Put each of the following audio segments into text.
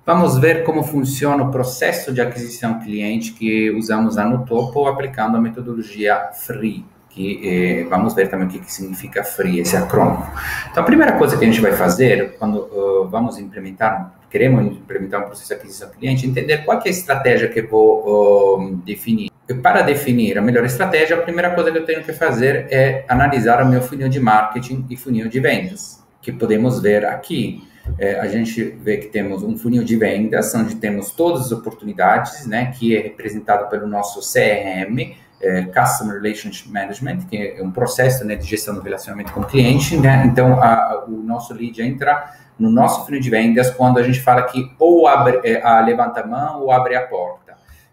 Vamos ver como funciona o processo de aquisição cliente que usamos lá no topo, aplicando a metodologia FREE, que vamos ver também o que significa FREE, esse acrônimo. Então, a primeira coisa que a gente vai fazer quando queremos implementar um processo de aquisição cliente, entender qual que é a estratégia que eu vou definir. E para definir a melhor estratégia, a primeira coisa que eu tenho que fazer é analisar o meu funil de marketing e funil de vendas, que podemos ver aqui. A gente vê que temos um funil de vendas, onde temos todas as oportunidades, né, que é representado pelo nosso CRM, Customer Relationship Management, que é um processo, né, de gestão do relacionamento com o cliente, né? Então, o nosso lead entra no nosso funil de vendas quando a gente fala que ou levanta a mão ou abre a porta.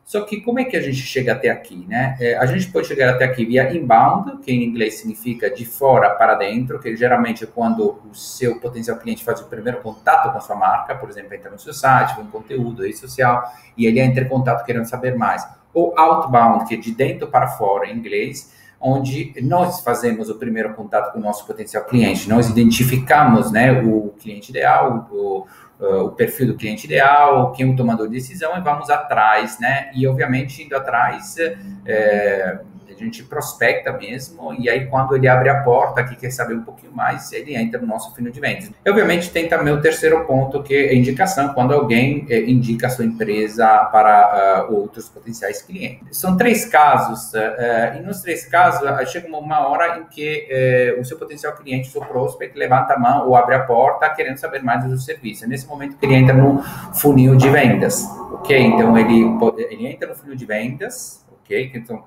Só que como é que a gente chega até aqui, né? A gente pode chegar até aqui via inbound, que em inglês significa de fora para dentro, que geralmente é quando o seu potencial cliente faz o primeiro contato com a sua marca, por exemplo, entra no seu site, vê um conteúdo, rede social, e ele entra em contato querendo saber mais. Ou outbound, que é de dentro para fora em inglês, onde nós fazemos o primeiro contato com o nosso potencial cliente. Nós identificamos, né, o cliente ideal, o perfil do cliente ideal, quem é o tomador de decisão, e vamos atrás, né? E, obviamente, indo atrás, a gente prospecta mesmo, e aí, quando ele abre a porta, que quer saber um pouquinho mais, ele entra no nosso funil de vendas. E, obviamente, tem também o terceiro ponto, que é a indicação, quando alguém indica a sua empresa para outros potenciais clientes. São 3 casos, e nos 3 casos, chega uma hora em que o seu potencial cliente, o seu prospect, levanta a mão ou abre a porta, querendo saber mais do seu serviço. É nesse momento que ele entra no funil de vendas, ok? Então, ele entra no funil de vendas, ok? Então,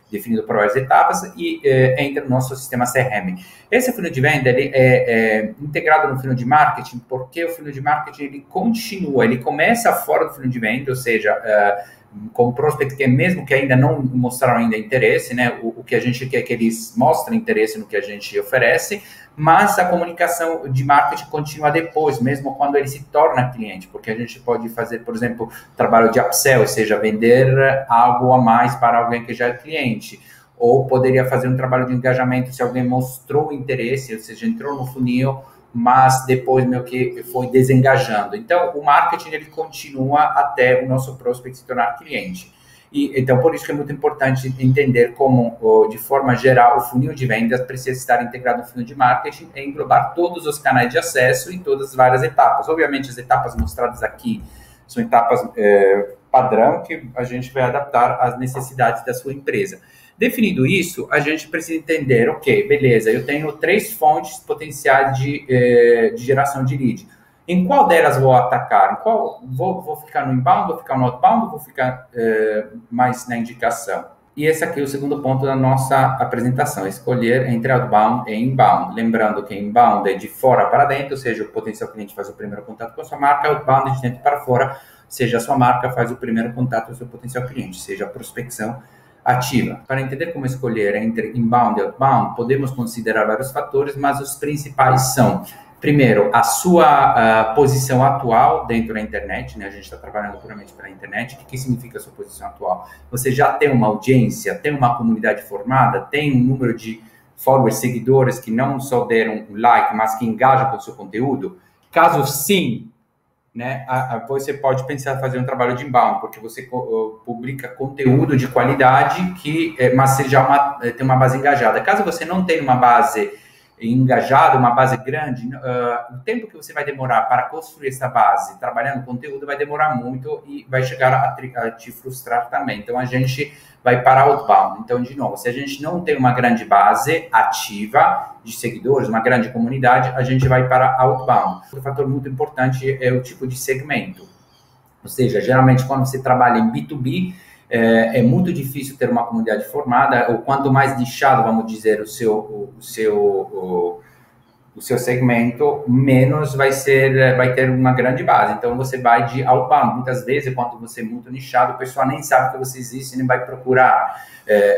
definido por várias etapas, e entra no nosso sistema CRM. Esse funil de venda ele é integrado no funil de marketing, porque o funil de marketing ele começa fora do funil de venda, ou seja, com prospect que mesmo que ainda não mostraram ainda interesse, né? O que a gente quer que eles mostrem interesse no que a gente oferece, mas a comunicação de marketing continua depois, mesmo quando ele se torna cliente, porque a gente pode fazer, por exemplo, trabalho de upsell, ou seja, vender algo a mais para alguém que já é cliente, ou poderia fazer um trabalho de engajamento se alguém mostrou interesse, ou seja, entrou no funil, mas depois meio que foi desengajando. Então, o marketing ele continua até o nosso prospect se tornar cliente. Então, por isso que é muito importante entender como, de forma geral, o funil de vendas precisa estar integrado no funil de marketing e englobar todos os canais de acesso e todas as várias etapas. Obviamente, as etapas mostradas aqui são etapas padrão que a gente vai adaptar às necessidades da sua empresa. Definido isso, a gente precisa entender, ok, beleza, eu tenho 3 fontes potenciais de geração de lead. Em qual delas vou atacar? Em qual vou ficar no inbound, vou ficar no outbound, vou ficar mais na indicação? E esse aqui é o segundo ponto da nossa apresentação, escolher entre outbound e inbound. Lembrando que inbound é de fora para dentro, ou seja, o potencial cliente faz o primeiro contato com a sua marca, outbound é de dentro para fora, ou seja, a sua marca faz o primeiro contato com o seu potencial cliente, seja a prospecção ativa. Para entender como escolher entre inbound e outbound, podemos considerar vários fatores, mas os principais são: primeiro, a sua posição atual dentro da internet, né? A gente está trabalhando puramente pela internet. O que significa a sua posição atual? Você já tem uma audiência, tem uma comunidade formada, tem um número de followers, seguidores que não só deram um like, mas que engajam com o seu conteúdo? Caso sim, né, você pode pensar em fazer um trabalho de inbound, porque você publica conteúdo de qualidade, mas você já tem uma base engajada. Caso você não tenha uma base engajado, uma base grande, o tempo que você vai demorar para construir essa base, trabalhando conteúdo, vai demorar muito e vai chegar a te frustrar também. Então, a gente vai para outbound. Então, de novo, se a gente não tem uma grande base ativa de seguidores, uma grande comunidade, a gente vai para outbound. Outro fator muito importante é o tipo de segmento. Ou seja, geralmente, quando você trabalha em B2B, é muito difícil ter uma comunidade formada, ou quanto mais nichado, vamos dizer, o seu segmento, menos vai ter uma grande base. Então, você vai de outbound. Muitas vezes, quando você é muito nichado, o pessoal nem sabe que você existe e nem vai procurar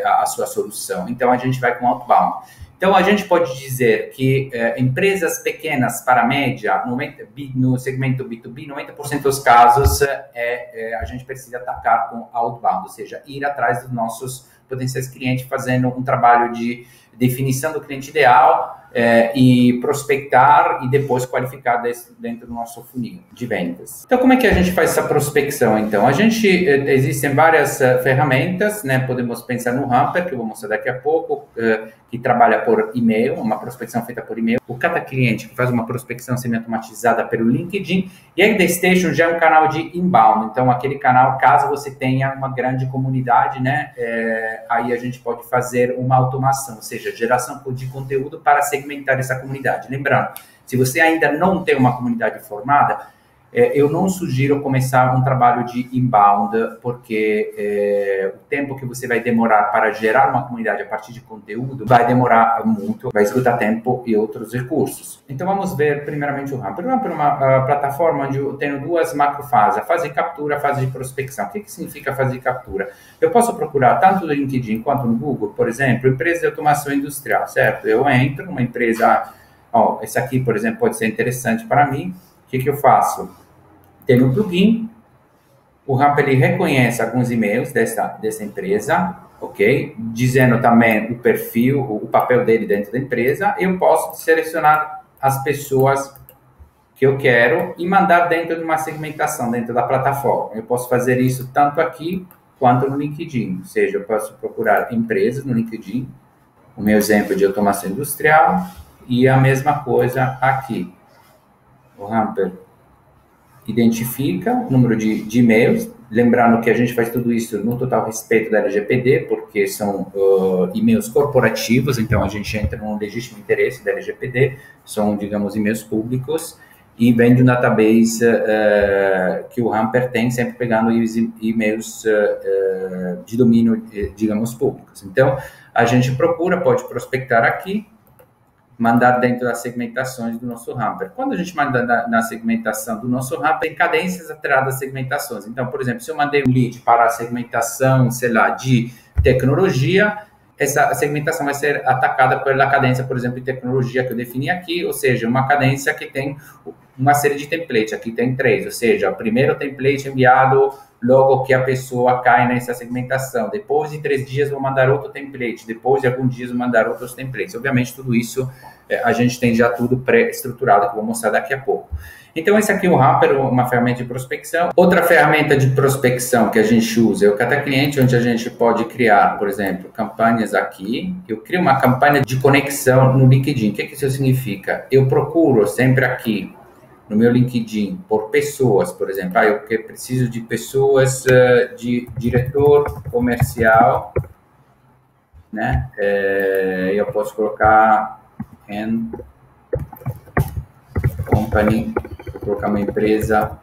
a sua solução. Então, a gente vai com outbound. Então, a gente pode dizer que empresas pequenas para média, no segmento B2B, 90% dos casos, a gente precisa atacar com outbound, ou seja, ir atrás dos nossos potenciais clientes fazendo um trabalho de definição do cliente ideal e prospectar e depois qualificar dentro do nosso funil de vendas. Então, como é que a gente faz essa prospecção, então? Existem várias ferramentas, né? Podemos pensar no Hamper, que eu vou mostrar daqui a pouco, que trabalha por e-mail, uma prospecção feita por e-mail. O Cata Cliente, que faz uma prospecção semi-automatizada pelo LinkedIn. E a Ideastation já é um canal de inbound. Então, aquele canal, caso você tenha uma grande comunidade, né? Aí a gente pode fazer uma automação, ou seja, geração de conteúdo para segmentar essa comunidade. Lembrando, se você ainda não tem uma comunidade formada, eu não sugiro começar um trabalho de inbound, porque o tempo que você vai demorar para gerar uma comunidade a partir de conteúdo vai demorar muito, vai esgotar tempo e outros recursos. Então vamos ver primeiramente o Hamper. O Hamper é uma plataforma onde eu tenho duas macrofases, a fase de captura, a fase de prospecção. O que significa a fase de captura? Eu posso procurar tanto no LinkedIn quanto no Google, por exemplo, empresa de automação industrial, certo? Eu entro numa empresa, esse aqui, por exemplo, pode ser interessante para mim. O que eu faço? Tem um plugin, o Hamper ele reconhece alguns e-mails dessa empresa, ok? Dizendo também o perfil, o papel dele dentro da empresa. Eu posso selecionar as pessoas que eu quero e mandar dentro de uma segmentação, dentro da plataforma. Eu posso fazer isso tanto aqui quanto no LinkedIn. Ou seja, eu posso procurar empresas no LinkedIn, o meu exemplo de automação industrial, e a mesma coisa aqui. O Hamper identifica o número de e-mails, lembrando que a gente faz tudo isso no total respeito da LGPD, porque são e-mails corporativos, então a gente entra num legítimo interesse da LGPD, são, digamos, e-mails públicos, e vem de um database que o Hamper tem, sempre pegando e-mails de domínio, digamos, públicos. Então, a gente pode prospectar aqui, mandar dentro das segmentações do nosso Hamper. Quando a gente manda na segmentação do nosso Hamper, tem cadências atreladas às segmentações. Então, por exemplo, se eu mandei um lead para a segmentação, sei lá, de tecnologia, essa segmentação vai ser atacada pela cadência, por exemplo, de tecnologia que eu defini aqui, ou seja, uma cadência que tem uma série de templates. Aqui tem 3, ou seja, o primeiro template enviado logo que a pessoa cai nessa segmentação. Depois de 3 dias, vou mandar outro template. Depois de alguns dias, vou mandar outros templates. Obviamente, tudo isso a gente tem já tudo pré-estruturado, que eu vou mostrar daqui a pouco. Então, esse aqui é o Hamper, uma ferramenta de prospecção. Outra ferramenta de prospecção que a gente usa é o Cata Cliente, onde a gente pode criar, por exemplo, campanhas aqui. Eu crio uma campanha de conexão no LinkedIn. O que isso significa? Eu procuro sempre aqui, no meu LinkedIn, por pessoas, por exemplo, eu preciso de pessoas de diretor comercial, né? Eu posso colocar and company, vou colocar uma empresa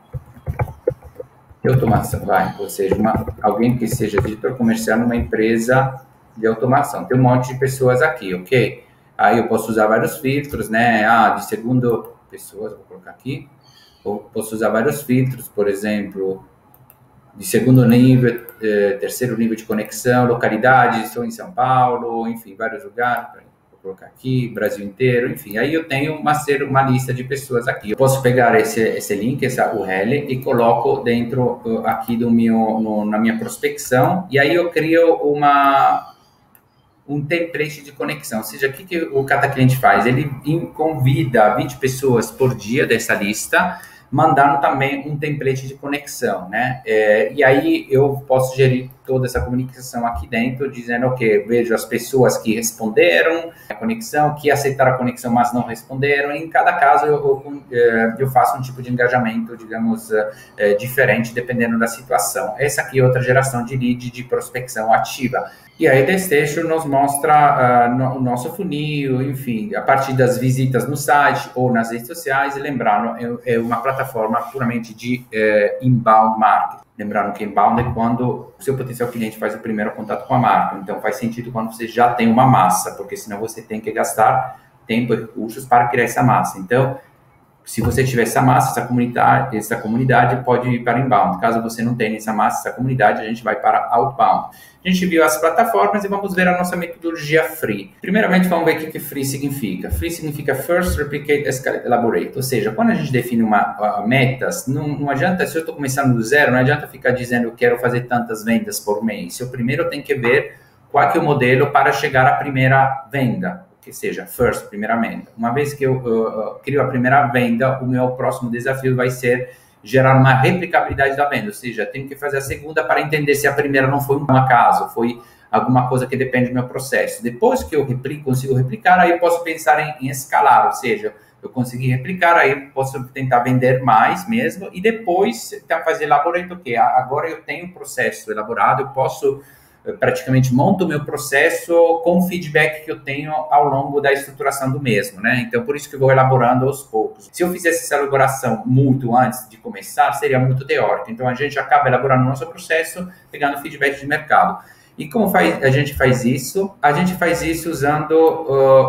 de automação, ou seja, alguém que seja diretor comercial numa empresa de automação. Tem um monte de pessoas aqui, ok? Aí eu posso usar vários filtros, né? De segundo pessoas, vou colocar aqui. Ou posso usar vários filtros, por exemplo, de segundo nível, terceiro nível de conexão, localidade, estou em São Paulo, enfim, vários lugares, vou colocar aqui, Brasil inteiro, enfim. Aí eu tenho uma lista de pessoas aqui. Eu posso pegar esse link, essa URL, e coloco dentro aqui na minha prospecção, e aí eu crio um template de conexão, ou seja, o que o Cata Cliente faz? Ele convida 20 pessoas por dia dessa lista, mandando também um template de conexão, né? E aí eu posso gerir toda essa comunicação aqui dentro, dizendo, ok, vejo as pessoas que responderam a conexão, que aceitaram a conexão, mas não responderam. E em cada caso eu faço um tipo de engajamento, digamos, diferente, dependendo da situação. Essa aqui é outra geração de lead de prospecção ativa. E aí, a Ideastation nos mostra o nosso funil, enfim, a partir das visitas no site ou nas redes sociais. E lembrando, é uma plataforma puramente de inbound marketing. Lembrando que inbound é quando o seu potencial cliente faz o primeiro contato com a marca. Então, faz sentido quando você já tem uma massa, porque senão você tem que gastar tempo e recursos para criar essa massa. Então, se você tiver essa massa, essa comunidade pode ir para inbound. Caso você não tenha essa massa, essa comunidade, a gente vai para outbound. A gente viu as plataformas e vamos ver a nossa metodologia free. Primeiramente, vamos ver o que free significa. Free significa First, Replicate, Escalate, Elaborate. Ou seja, quando a gente define metas, não adianta, se eu estou começando do zero, não adianta ficar dizendo eu quero fazer tantas vendas por mês. Eu primeiro tenho que ver qual que é o modelo para chegar à primeira venda, que seja first, primeira venda. Uma vez que eu crio a primeira venda, o meu próximo desafio vai ser gerar uma replicabilidade da venda, ou seja, tenho que fazer a segunda para entender se a primeira não foi um acaso, foi alguma coisa que depende do meu processo. Depois que eu consigo replicar, aí eu posso pensar em escalar, ou seja, eu consegui replicar, aí eu posso tentar vender mais mesmo, e depois tentar fazer elaborado, que agora eu tenho um processo elaborado, eu posso praticamente monto o meu processo com o feedback que eu tenho ao longo da estruturação do mesmo, né? Então, por isso que eu vou elaborando aos poucos. Se eu fizesse essa elaboração muito antes de começar, seria muito teórico. Então, a gente acaba elaborando o nosso processo, pegando feedback de mercado. E como a gente faz isso? A gente faz isso usando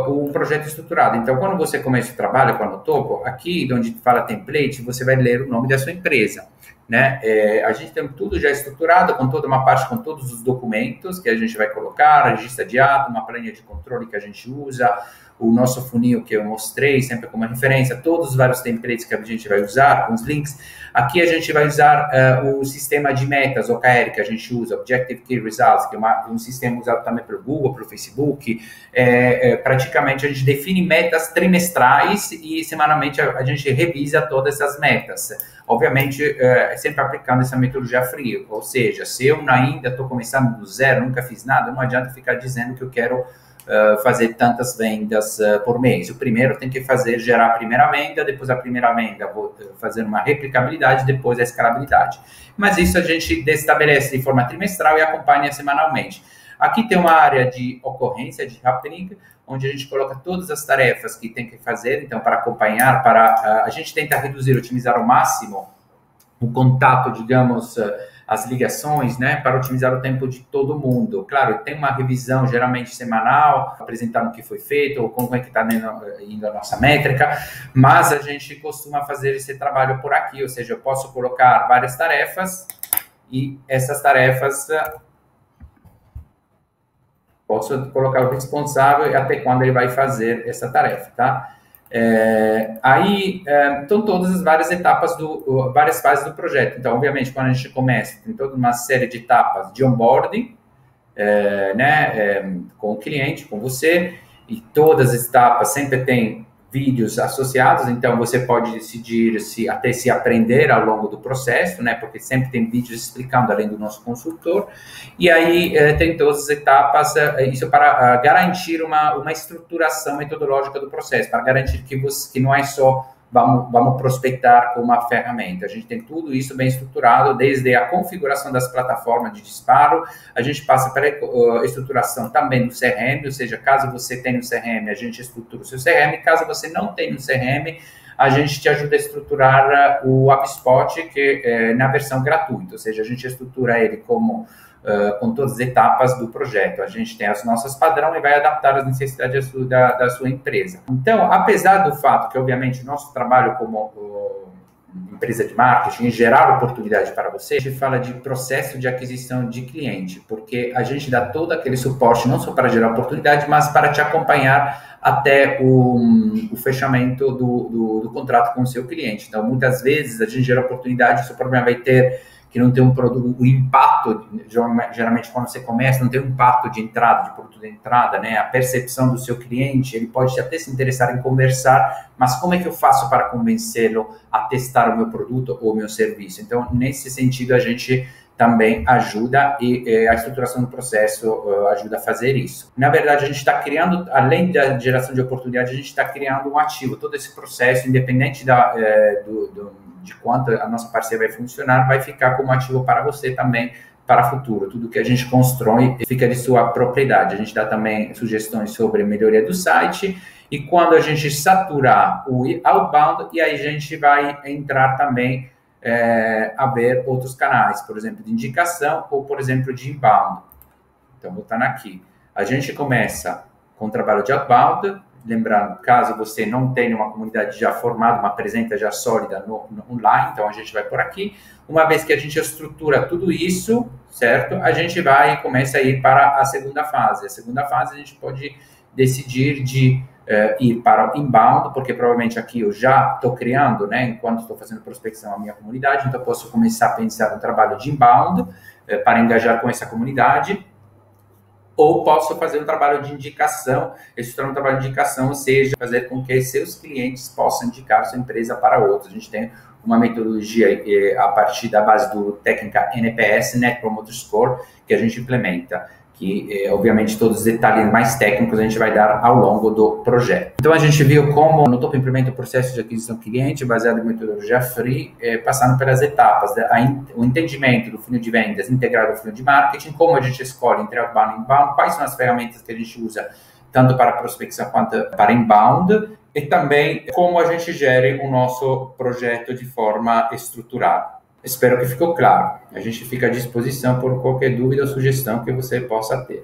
um projeto estruturado. Então, quando você começa o trabalho com a Nutopo, aqui onde fala template, você vai ler o nome da sua empresa, né? A gente tem tudo já estruturado, com toda uma parte, com todos os documentos que a gente vai colocar, a lista de ato, uma planilha de controle que a gente usa, o nosso funil que eu mostrei, sempre como referência, todos os vários templates que a gente vai usar, com os links. Aqui a gente vai usar o sistema de metas, OKR, que a gente usa, Objective Key Results, que é um sistema usado também pelo Google, pelo Facebook. Praticamente a gente define metas trimestrais e semanalmente a gente revisa todas essas metas. Obviamente, sempre aplicando essa metodologia fria, ou seja, se eu ainda estou começando do zero, nunca fiz nada, não adianta ficar dizendo que eu quero fazer tantas vendas por mês. O primeiro tem que gerar a primeira venda, depois a primeira venda vou fazer uma replicabilidade, depois a escalabilidade. Mas isso a gente estabelece de forma trimestral e acompanha semanalmente. Aqui tem uma área de ocorrência, de happening, onde a gente coloca todas as tarefas que tem que fazer, então, para acompanhar, a gente tenta reduzir, otimizar ao máximo o contato, digamos, as ligações, né, para otimizar o tempo de todo mundo. Claro, tem uma revisão geralmente semanal, apresentando o que foi feito, ou como é que está indo a nossa métrica, mas a gente costuma fazer esse trabalho por aqui, ou seja, eu posso colocar várias tarefas e essas tarefas posso colocar o responsável e até quando ele vai fazer essa tarefa, tá? Aí estão todas as várias etapas, várias fases do projeto. Então, obviamente, quando a gente começa, tem toda uma série de etapas de onboarding, com o cliente, com você, e todas as etapas sempre tem vídeos associados, então você pode decidir até se aprender ao longo do processo, né, porque sempre tem vídeos explicando, além do nosso consultor, e aí tem todas as etapas, isso para garantir uma estruturação metodológica do processo, para garantir que não é só vamos prospectar com uma ferramenta. A gente tem tudo isso bem estruturado, desde a configuração das plataformas de disparo, a gente passa pela estruturação também do CRM, ou seja, caso você tenha um CRM, a gente estrutura o seu CRM, caso você não tenha um CRM, a gente te ajuda a estruturar o HubSpot, que é na versão gratuita, ou seja, a gente estrutura ele com todas as etapas do projeto. A gente tem as nossas padrões e vai adaptar as necessidades da sua empresa. Então, apesar do fato que, obviamente, o nosso trabalho como empresa de marketing, gerar oportunidade para você, a gente fala de processo de aquisição de cliente, porque a gente dá todo aquele suporte, não só para gerar oportunidade, mas para te acompanhar até o fechamento do contrato com o seu cliente. Então, muitas vezes, a gente gera oportunidade, o seu problema vai ter que não tem um produto, o impacto, geralmente quando você começa, não tem um impacto de entrada, de produto de entrada, né? A percepção do seu cliente, ele pode até se interessar em conversar, mas como é que eu faço para convencê-lo a testar o meu produto ou o meu serviço? Então, nesse sentido, a gente também ajuda e a estruturação do processo ajuda a fazer isso. Na verdade, a gente está criando, além da geração de oportunidade, a gente está criando um ativo. Todo esse processo, independente de quanto a nossa parceria vai funcionar, vai ficar como ativo para você também, para o futuro. Tudo que a gente constrói fica de sua propriedade. A gente dá também sugestões sobre melhoria do site, e quando a gente saturar o outbound, e aí a gente vai entrar também a ver outros canais, por exemplo, de indicação ou, por exemplo, de inbound. Então, voltando aqui. A gente começa com o trabalho de outbound, lembrando, caso você não tenha uma comunidade já formada, uma presença já sólida no online, então a gente vai por aqui. Uma vez que a gente estrutura tudo isso, certo? A gente vai e começa a ir para a segunda fase. A segunda fase a gente pode decidir de ir para o inbound, porque provavelmente aqui eu já estou criando, né, enquanto estou fazendo prospecção a minha comunidade, então eu posso começar a pensar no trabalho de inbound para engajar com essa comunidade. ou posso fazer um trabalho de indicação, estruturar um trabalho de indicação, ou seja, fazer com que seus clientes possam indicar sua empresa para outros. A gente tem uma metodologia a partir da base do técnica NPS, Net Promoter Score, que a gente implementa, que obviamente todos os detalhes mais técnicos a gente vai dar ao longo do projeto. Então a gente viu como no topo implementa o processo de aquisição cliente baseado em metodologia free, passando pelas etapas, o entendimento do funil de vendas integrado ao funil de marketing, como a gente escolhe entre outbound e inbound, quais são as ferramentas que a gente usa tanto para prospecção quanto para inbound, e também como a gente gere o nosso projeto de forma estruturada. Espero que ficou claro. A gente fica à disposição por qualquer dúvida ou sugestão que você possa ter.